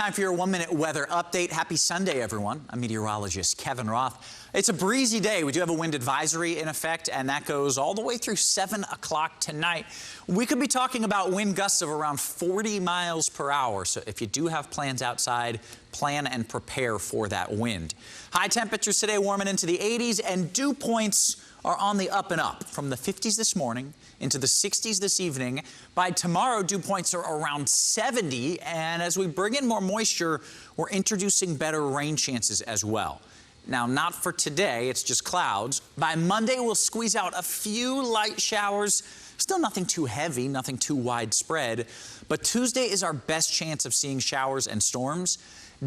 time for your 1-minute weather update. Happy Sunday, everyone. I'm meteorologist Kevin Roth. It's a breezy day. We do have a wind advisory in effect, and that goes all the way through 7 o'clock tonight. We could be talking about wind gusts of around 40 miles per hour. So if you do have plans outside, plan and prepare for that wind. High temperatures today warming into the 80s, and dew points are on the up and up from the 50s this morning into the 60s this evening. By tomorrow, dew points are around 70, and as we bring in more moisture, we're introducing better rain chances as well. Now, not for today, it's just clouds. By Monday, we'll squeeze out a few light showers. Still nothing too heavy, nothing too widespread. But Tuesday is our best chance of seeing showers and storms.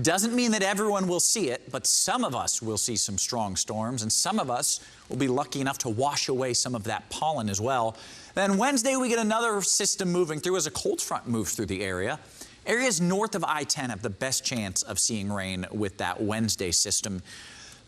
Doesn't mean that everyone will see it, but some of us will see some strong storms, and some of us will be lucky enough to wash away some of that pollen as well. Then Wednesday, we get another system moving through as a cold front moves through the area. Areas north of I-10 have the best chance of seeing rain with that Wednesday system.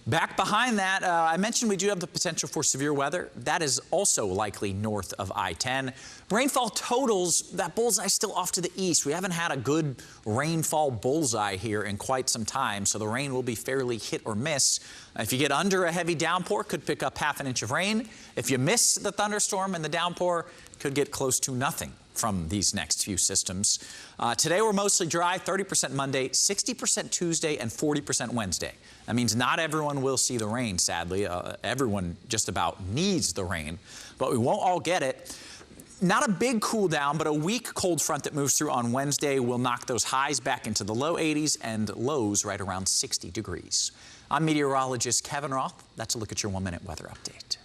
Back behind that, I mentioned we do have the potential for severe weather. That is also likely north of I-10. Rainfall totals, that bullseye still off to the east. We haven't had a good rainfall bullseye here in quite some time, so the rain will be fairly hit or miss. If you get under a heavy downpour, could pick up half an inch of rain. If you miss the thunderstorm and the downpour, could get close to nothing from these next few systems. Today we're mostly dry, 30% Monday, 60% Tuesday, and 40% Wednesday. That means not everyone will see the rain, sadly. Everyone just about needs the rain, but we won't all get it. Not a big cool down, but a weak cold front that moves through on Wednesday will knock those highs back into the low 80s and lows right around 60 degrees. I'm meteorologist Kevin Roth. That's a look at your 1-minute weather update.